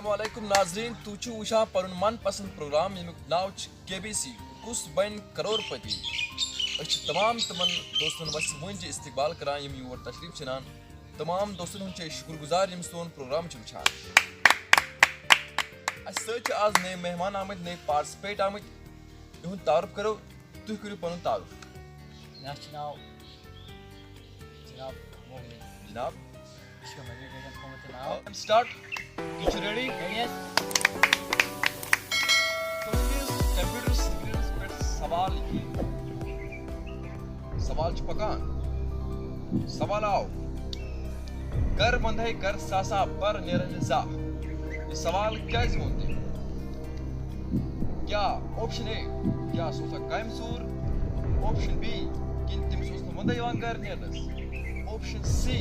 अस्सलामुअलैकुम नाजरीन तुचु उशा परुन मन पसंद प्रोग्राम यमुक नाव केबीसी कुस बन करोड़पति तमाम तमन दोस्तन वस वन इस्तकबाल करान यम योर तशरीफ चनान तमाम दोस्तन हुन शुक्रगुजार यम सोन प्रोग्राम वुचान आज नए मेहमान आमद नए पार्टिसिपेट आमद इहुंद तारुफ करो तुह करो पनुन तारुफ जनाब start get you ready Yes. Computer screen पर सवाल पकान सवाल आओ कर बंधे कर सासा पर निरंजा ये सवाल क्या बोलते क्या ऑप्शन ए क्या सोचा कायम सूर ऑप्शन बी किन तिम सोचना बंधे वांगर निरंस ऑप्शन सी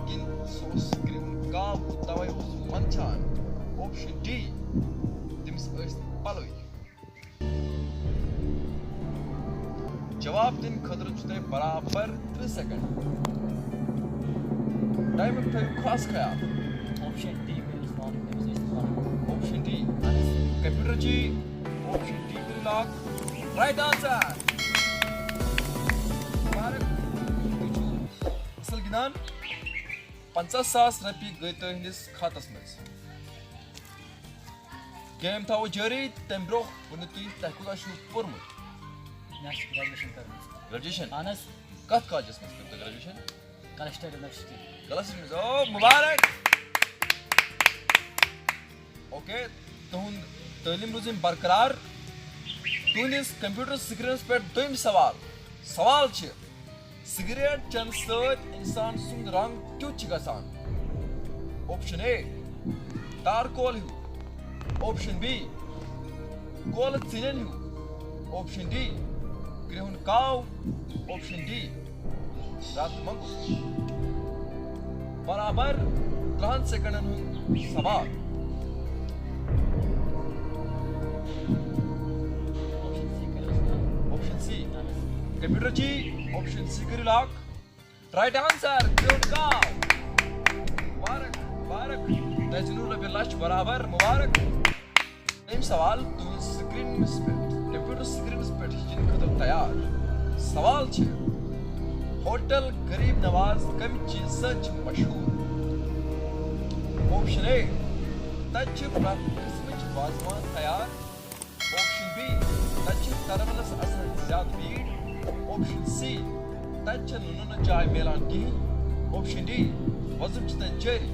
किन सोच गाव तवै मंचान ऑप्शन डी तिम्स पलोई जवाब दिन खतर छुते बराबर 3 सेकंड टाइम पे खास ख्याल Option D option D computer जी ऑप्शन डी पे लॉक राइट आंसर असल गिनान 50,000 रपी गई तुहस खातस मज गेम थो जारी तम ब्रो वन तुम तह कूत पोर्मुत ग्रेजुएशन कत कॉलेजस मज कर ग्रेजुएशन Colchester University गलत ओ मुबारक ओके तुहद तालीम रूजिम बरकरार तुहस कंप्यूटर स्क्रीन पे दोम सवाल सिगरेट चन सत इंसान सुंद रंग क्युत गसान ऑप्शन ए तारकोल हूँ ऑप्शन बी कोल चिलन हूँ ऑप्शन डी ग्रहण काव ऑप्शन डी रात मंगू बराबर 3 सेकंडन हूँ सवाल ऑप्शन सी कंप्यूटर जी ऑप्शन सी करी लॉक राइट आंसर मुबारक तजनूर रबी लच बराबर मुबारक एम सवाल तुम स्क्रीन पे कंप्यूटर स्क्रीन पे जिन खतर तैयार सवाल छे होटल गरीब नवाज कम चीज मशहूर ऑप्शन ए तच किस्म वाजवान तैयार ऑप्शन बी तच तरवलस असल ज्यादा भीड़ ऑप्शन सी तच नुन चाय मिलान कहीं ऑप्शन डी वजन चतन जारी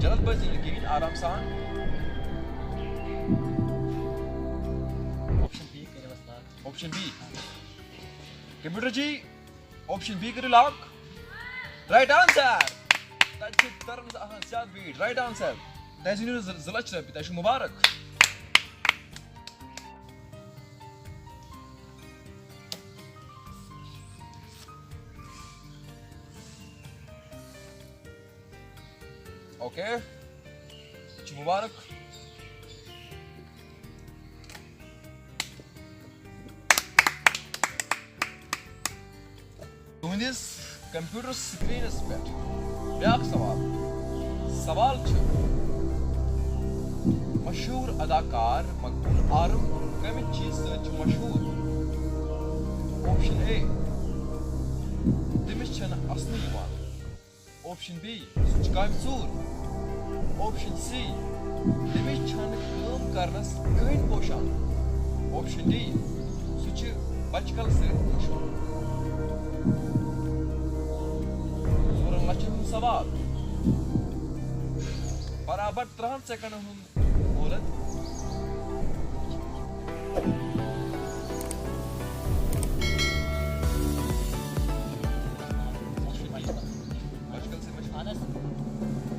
जल्दबाजी लगी आराम सान ऑप्शन बी कंप्यूटर जी ऑप्शन बी करो लॉक राइट आंसर तरन ज्यादा भीड़ राइट आंसर तहजीन जलच रपी तह मुबारक ओके मुबारक तुहंदिस कंप्यूटर स्क्रीन पे ब्याक सवाल मशहूर अदाकार मकबूल आलम कम चीज मशहूर ऑप्शन ए तमिस असली ऑप्शन बी सह काम चूर ऑप्शन सी तमिस काम करनस कहन पोशान ऑप्शन डी सह बचकल मशहूर सवाल बराबर 3 सेकंड मोहलत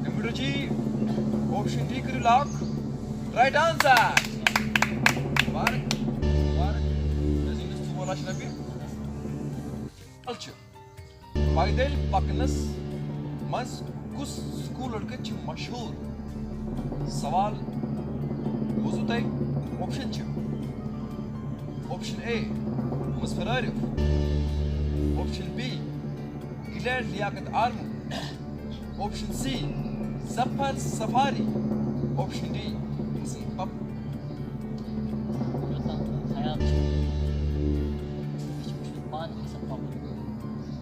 कंप्यूटर जी ऑप्शन डी करो लॉक राइट आंसर मुबारक पैदल पकनस मज कुस स्कूल लड़के मशहूर सवाल बोजू तय option A Musfir Arif. Option B, Gilad Liaquat Armu. Option C, Zafar Safari. Option D, Hasan Papu. Yo'qdan hayal hiç ban Hasan Papu.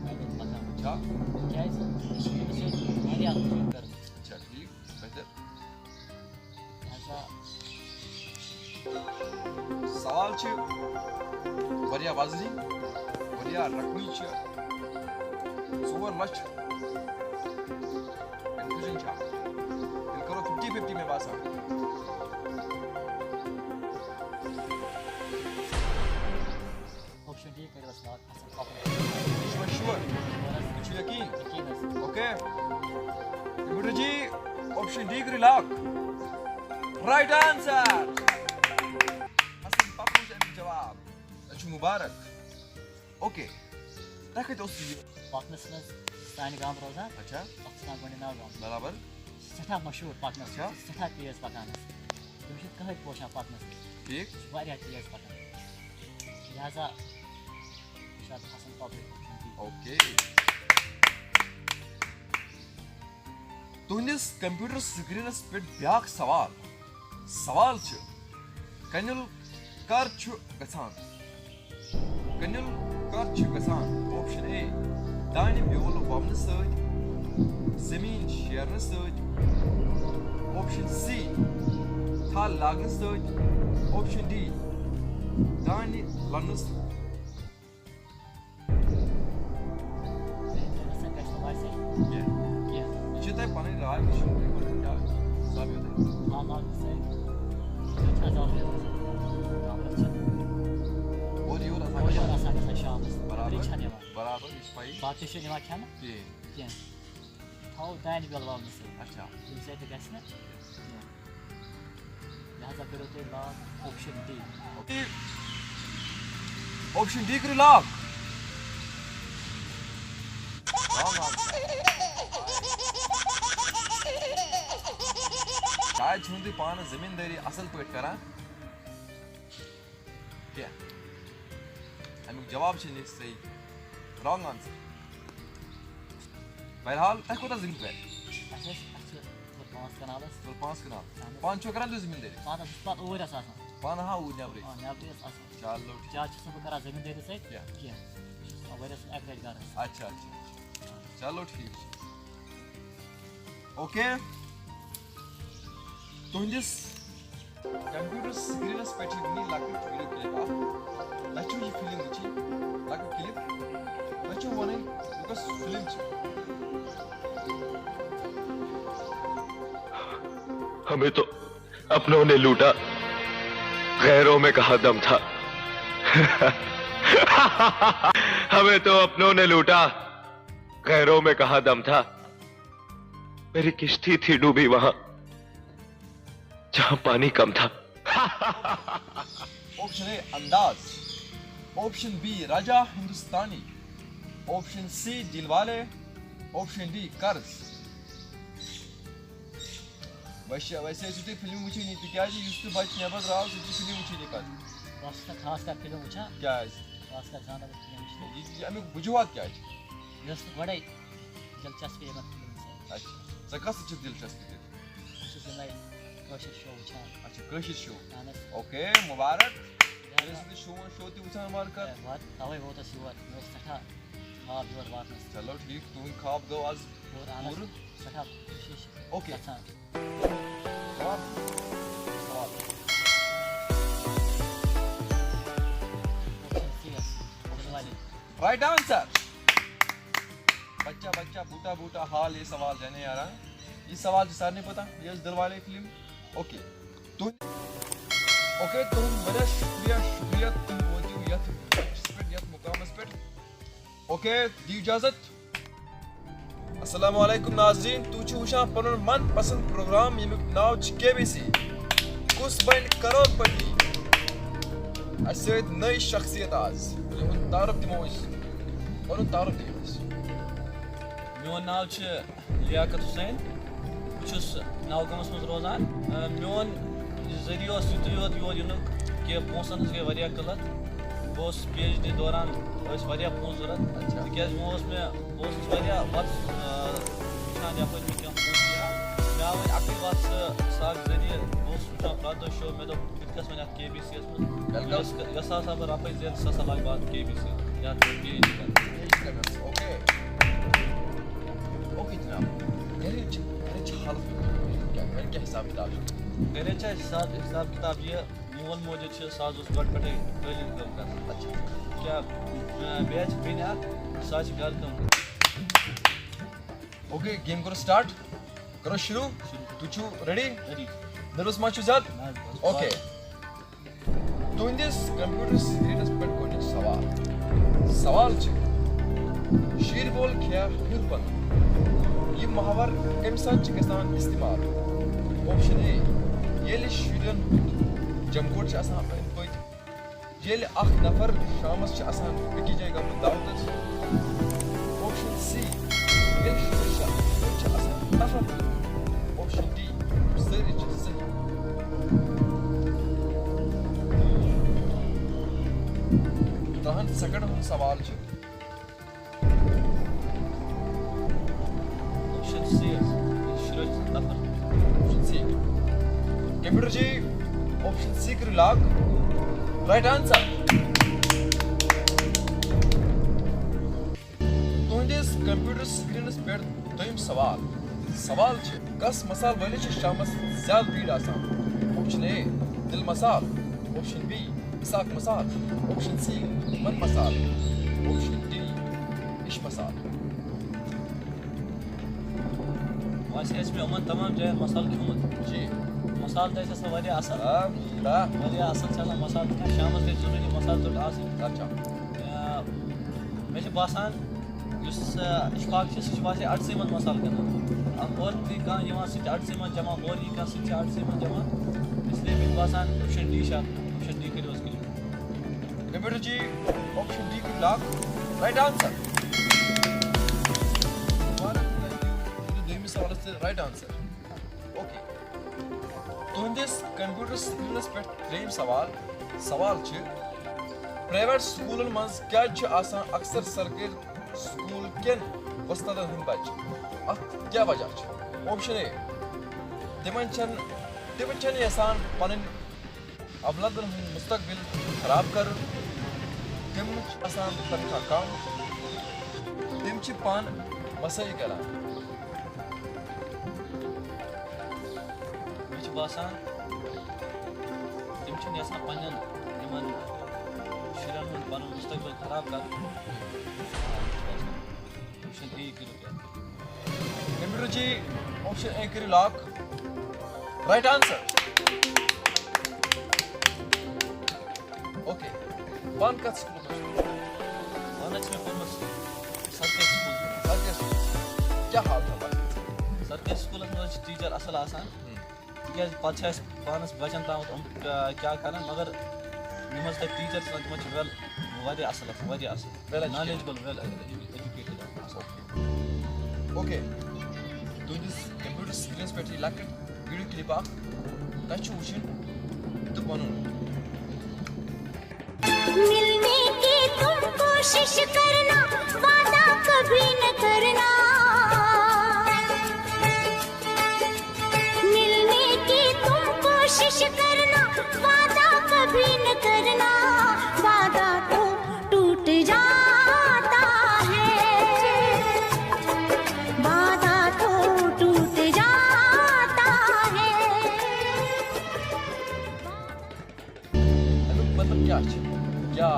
Aynen bakalım. अच्छा Kez şimdi bir şey hadi yapıyorum. अच्छा ठीक बेहतर Haza सवाल छ बढ़िया वजनी बढ़िया रकमी छ 4 लाख कंफ्यूजन छ दिल करो 50-50 में बात आ option D kırılır salak Hasan Papu. Sure कुछ यकीन Yekiniz. Okay guru ji option D करी lock right answer Hasan Pappu से जवाब अच्छु मुबारक ओके तक दोस्त Bakmışsınız Sani Gamr Rozan. अच्छा Bakmışsınız bana ne oldu? बराबर Seta meşhur bakmışsınız. अच्छा. Seta tiyaz bakanız. Dümşit kahit boşan bakmışsınız. ठीक Varya tiyaz bakanız. Lihaza Şahit Hasan Papu option D. Okay तुंदिस कंप्यूटर स्क्रीनस पे ब्याक सवाल छ कन्युल कर छु गसान ऑप्शन ए दानि ब्योल वमन सद जमीन शेरन सद ऑप्शन सी थाल लागन सद ऑप्शन डी दानि लनस Sen kaçta varsa ये gel. जितने पानी राय में शुरू में क्या साबित होता है Allah bize kötü azalıyor. Kamrıçın. और ये रहा Hoca rasaka saşağımız. बराबर Bir çane var. बराबर इस भाई Batışın ima kendi. ये Gel. Tav dayani bir alvar mısın? अच्छा Kimse de geçme. Lihaza pilotu la option D. Option D कर लॉक रॉन्ग आंसर शायद छुंदी पान जमींदारी असल पट करा क्या हम जवाब छे सही रॉन्ग आंसर बहरहाल तक कोता जिंद पे Asas panas kanalas. तो पांच कनाल पांच छो करा दो जमींदारी Bana ispat uğur asasan. पान हा उ नेबरे Ne yapıyoruz asan? चलो Cağ çıksın bu kadar zemin dedi say. क्या Gel. Avarasın upgrade garız. अच्छा अच्छा चलो ठीक ओके तुंदिस कंप्यूटर स्क्रीनस पे नी लकट वीडियो क्लिप आ लचू ये फिल्म दिची लकट क्लिप लचू वने बिकॉज़ फिल्म छ हमें तो अपनों ने लूटा, गैरों में कहाँ दम था। हमें तो अपनों ने लूटा, गैरों में कहाँ दम था। मेरी किश्ती थी डूबी वहां जहां पानी कम था। Option A Andaz option B Raja Hindustani option C Dilwale option D Karz वैसे सुते फिल्म मुझे नहीं थी क्या जी युस्त बच नेबर राव सुते फिल्म मुझे नहीं कर Başka खास कर film uça. क्या है खास कर sana da film işte. ये हमें बुझुआत क्या है Yastık var ya. Dilchasp yemek film से. अच्छा जगह से दिलचस्पी थी Şu filmler koşu show uça. अच्छा कशिश शो Yani ओके मुबारक yani ये शो ती उछाल मार कर var. Tavay bu da sivar. Yok sata. Ha diyor var mı? चलो ठीक तुम खाब दो आज Doğru ana. Sata. Şiş. Okay Kaçan. जवाब सवाल Option C yes. Dilwale. Right answer बच्चा बच्चा बूटा बूटा हाल ये सवाल जाने आ रहा ये सवाल सर नहीं पता ये दिलवाले फिल्म ओके तुम बड़ा शुक्रिया तुम मौजूद यत मुकाम पे ओके दी इजाजत अस्सलामु अलैकुम नाज़रीन तू वुचान पन मन पसंद प्रोग्राम यमुक नाव KBC कुस बन करोड़पति नई शख्सियत आज तारफ दिमो पन तारफ दियो میون ناو چھُ لیاقت حُسین بہٕ چھُس نوگامَس منٛز روزان میون ذٔریعہٕ اوس یُتُے یوت یور یِنُک کہِ پونٛسَن ہٕنٛز گٔے واریاہ قٕلت बहुत PhD दौरान वारिया पोंस जरूरत अच्छा। तिकाज वो उसमें बहुत वारिया बात वुचान यपन में क्या पोंस या मैं वन अकल बात साग जरिए बहुत वुचान प्रातो शो में तो कितकस में KBC में यसा सब रपै जेल ससा लाग बात KBC या PhD ओके ओके जनाब गरीच हालत क्या हिसाब किताब करे हिसाब किताब ये मोल मोजे साज गट पे तलीम कम कर अच्छा क्या बैच बिना साज घर कम ओके गेम करो स्टार्ट करो शुरू तू छु रेडी रेडी नर्वस मा छु ज्यादा ओके तुंदिस कंप्यूटर स्क्रीनस पर कोई सवाल छ शीर बोल क्या हिरपन ये महावर कम साथ छ गसान इस्तेमाल ऑप्शन ए येली शुरन जमकोट छ आसान अन कोई येली अख नफर शामस छ आसान बकी जाय गम दावत ऑप्शन सी येली शुरन छ आसान नफर ऑप्शन डी सरी छ सही तहन सेकंड सवाल छ ऑप्शन सी शुरू नफर ऑप्शन सी कंप्यूटर जी ऑप्शन सी कर लॉक राइट आंसर तुंदिस कंप्यूटर स्क्रीनस पे दोयम सवाल छ कस मसाल वाले छ शामस ज्यादा भीड़ आसान ऑप्शन ए दिल मसाल ऑप्शन बी इसाक मसाल ऑप्शन सी मन मसाल ऑप्शन डी इश मसाल वैसे इसमें अमन तमाम जगह मसाल खिमत जी मसाल तो ऐसा वारिया असल ला वारिया असल चला मसाल का शाम से जरूरी मसाल तो आस अच्छा मे बासान इशफाक से अड़से मन मसाल कर और कह अड़से मन जमा और यह कह अड़से मन जमा इसलिए मे बासान ऑप्शन डी करो उसके लिए कंप्यूटर जी ऑप्शन डी को लॉक राइट आंसर सवाल से राइट आंसर ओके तुंदिस कंप्यूटर स्क्रीनस पे त्रेम सवाल छ प्राइवेट स्कूलन मज क्या छ आसान अक्सर सरकारी स्कूल केन वस्तदन हन बच अत क्या वजह छ ऑप्शन ए तिमन छन यसान पन अवलदन हन मुस्तकबिल खराब कर तिम आसान तनखा कम तिम छ पान मसई करा बासान तम यसान पन शुरन पन मुस्तकबिल खराब कर ऑप्शन ए करो कंप्यूटर जी ऑप्शन ए करो लॉक राइट आंसर ओके पान का स्कूल पान में पढ़मत सरकारी स्कूल क्या हाल था सरकारी स्कूल में टीचर असल आसान क्या पे पानस बचन तम क्या कर मगर यम टीचर तम वेल वारिया असल नॉलेजेबल वेल एजुकेटेड ओके तुंदिस कंप्यूटर स्क्रीन पे लकट वीडियो क्लिप अख तु वुचन तो बनू मिलने की तुम कोशिश करना वादा कभी न करना मिलने की तुम कोशिश करना वादा कभी न करना वादा तो टूट जाता है वादा तो टूट जाता है मतलब क्या क्या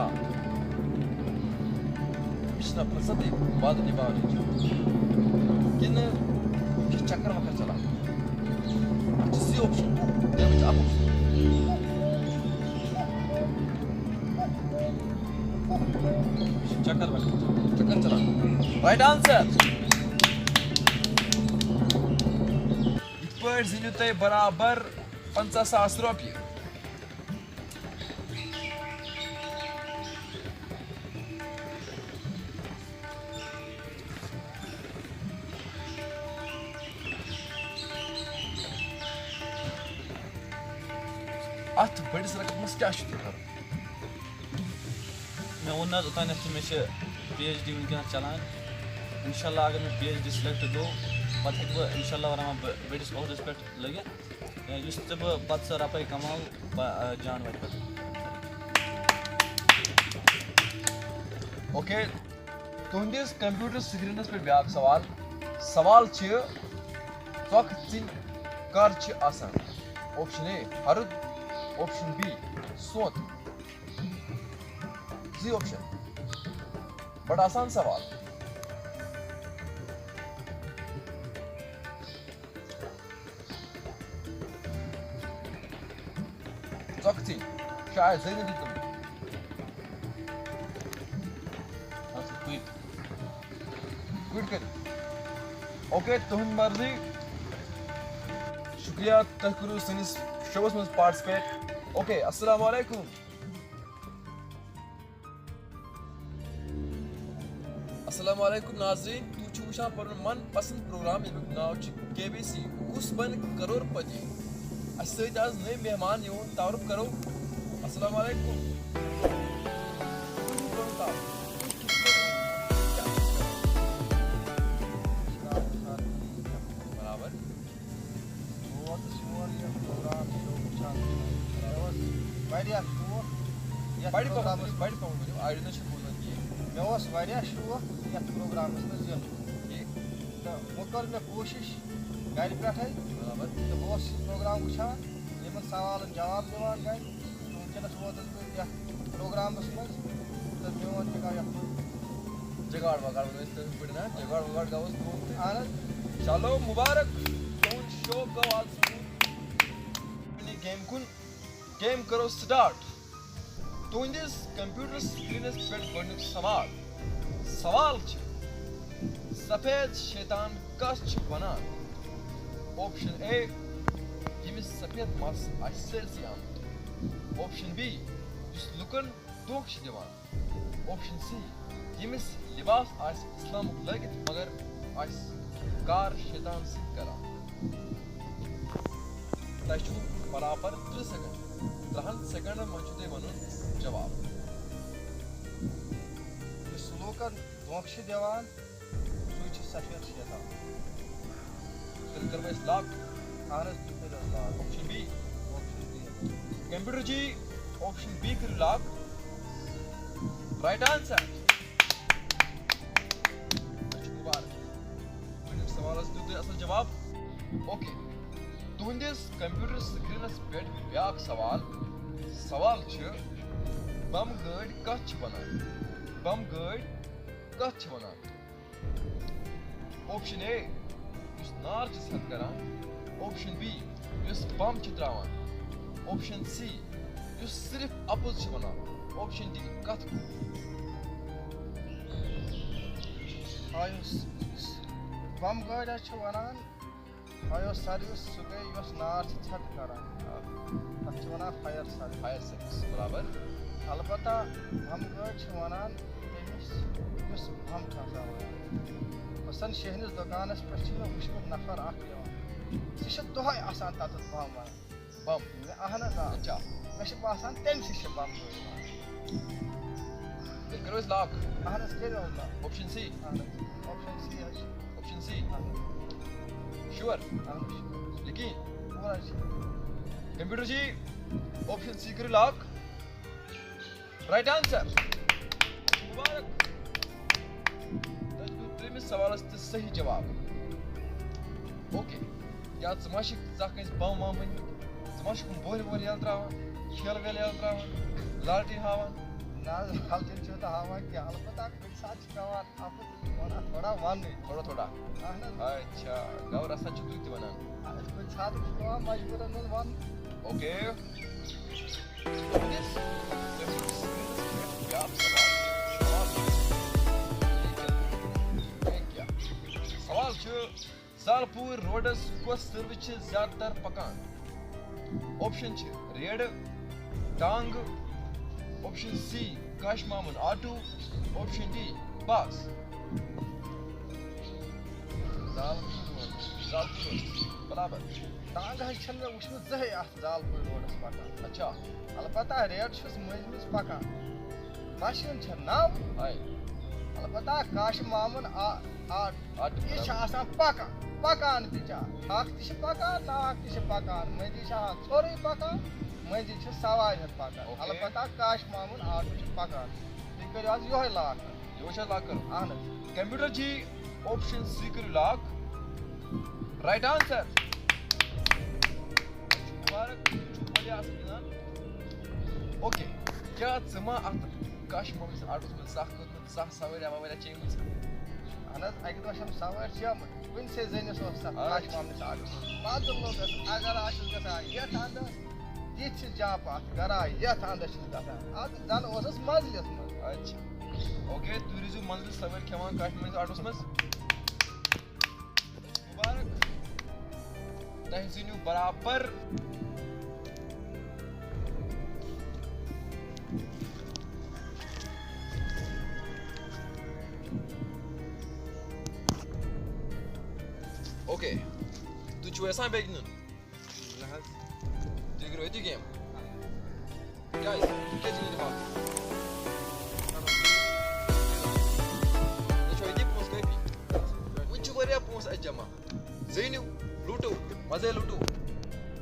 मिशना फसद वादा निभाने किन किस चक्कर में चला जिससे ऑप्शन या कुछ आप चक्कर चला राइट आंसर इतपर जिन्हें तय बराबर 50,000 रुपये अत बड़िस रकमस क्या कर मैं वो ना उतान मे PhD वनकस चलान इंशाल्लाह अगर मैं PhD सिलेक्ट गो पे हेक बह इंशाल्लाह वरान बड़िस ओहदस पे लगित बह पे रपे कमाओ जान वे पे ओके तुंदिस कंप्यूटर स्क्रीनस पे ब्याक सवाल सवाल चख चिन कर आसान ऑप्शन ए हरुद ऑप्शन बी सोत जी ऑप्शन बड़ा आसान सवाल चख चिन शायद सही नहीं तुम क्विट कर ओके तुहंद मर्जी शुक्रिया तुह करू सनिस शोस मज पार्टिसिपेट ओके अस्सलाम वालेकुम अस्सलाम वालेकुम नाज़रीन तू छु वुचान पन मन पसंद प्रोग्राम यमुक नाव KBC कुस बन करोड़पति अस सत आज नए मेहमान योन तारुफ करो अस्सलाम वालेकुम बड़ी प्रॉब्लम आइडिया शुरू बोलना मे वारिया शौक ये प्रोग्राम मज तो वो कर मे कोशिश घर पे तो बस प्रोग्राम वुचान इन सवाल जवाब दिवान घर तो वनकस वोतस बह प्रोग्राम मज तो मोन जगाड़ वगाड़ जगाड़ वगाड़ गो चलो मुबारक तुम शो गो आज गेम कुन गेम करो स्टार्ट तुंदिस कंप्यूटर स्क्रीनस पे गोडनुक सवाल सफेद शैतान कस वनान ऑप्शन ए यमिस सफेद मस सैरसी आमत ऑप्शन बी लुकन दोख दिवान ऑप्शन सी यमिस लिबास इस्लामुक लगित मगर कार शैतान सत करान तुम बराबर 3 सेकंड 3 सेकंड मज वन जवाब लोकन धोख दिवान सू सफेद शैतान कर लॉक ऑप्शन बी कंप्यूटर जी ऑप्शन बी कर लॉक राइट आंसर मुबारक सवाल असल जवाब ओके तुंदिस कंप्यूटर स्क्रीनस पे ब्याक सवाल बम गाड़ी कत वनान ऑप्शन ए नार सत करान ऑप्शन बी बम त्रावान ऑप्शन सी सिर्फ अपुज वनान ऑप्शन डी कत बम गाड़ी वनान सर्विस सह गई नार छत करान तथ वन फायर सर्विस बराबर अलबत्ता बम गाड़ी वनान तमिस बम सन शहनिस दुकानस पे वुचमुत नफर सह दोहे तथ बम बम अहन अच्छा मे बासान तम सह बम गाड़ी करो लॉक अहन करो option C option C sure यकीन कंप्यूटर जी ऑप्शन सी करो लॉक राइट आंसर मुबारक त्रिमिस सवाल सही जवाब ओके या माशिक बम वम वन माशिक बोल वोल यल त्रावान खेल वेल यल त्रावान लालटी हावान लालटेन तो हावान कि अलबत्ता कुछ साथ पेवान थोड़ा वन थोड़ा अच्छा गौ रसा तुम तक वन कुछ साथ पेवान मजबूरन वन ओके सवाल सालपुर रोडस कस सर्विस ज्यादातर पकान ऑप्शन रेड टांग ऑप्शन सी काश मामून ऑटो ऑप्शन डी बस बराबर टांग मे वुचमुत जहे जालपुर रोडस पकान अच्छा अलबत्ता रेड मज पकान मशीन छ नाव हाय अलबत्ता काशिम मामून आठ ये छ आसान पकान तिचा हक तिश पकान नाक तिश पकान मजी छ हक छोरी पकान मजी छ सवार हत पकान Okay. अलबत्ता काशिम मामून आठ छ पकान ये करियो आज यो है लाक यो छ लॉक करो आन कंप्यूटर जी ऑप्शन सी करू लॉक राइट आंसर मुबारक बढ़िया आसन ओके क्या समा अत काश मम्मी से आटो में साख साख सवारिया मवारिया चेंज अनस अग दो हम सवार छम कुन से जनिस ओस काशिम मामून से आठ बाद लोग अगर आशिल गसा ये थांदा ये छ जापात गरा ये थांदा छ गसा आज जन ओसस मजलिस में अच्छा ओके तू रिजू मंजिल सवार खेवान काश में आटोस में मुबारक तहसीनु बराबर ओके तू छो ऐसा बेगन तू करो ये गेम गाइस क्या चीज दिखा ये छो ये पोस्ट कभी वो छो बरिया पोस्ट अजमा ज़ैनु लूटो मजे लूटो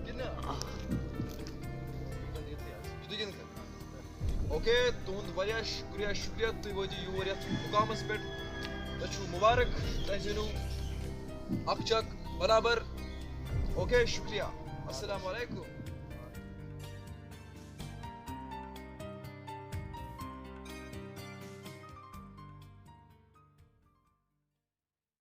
कितना ओके तुंद बरिया शुक्रिया तू वो यूर यथ मुकामस पे तू मुबारक तहसीनु अकचक बराबर ओके शुक्रिया अस्सलाम वालेकुम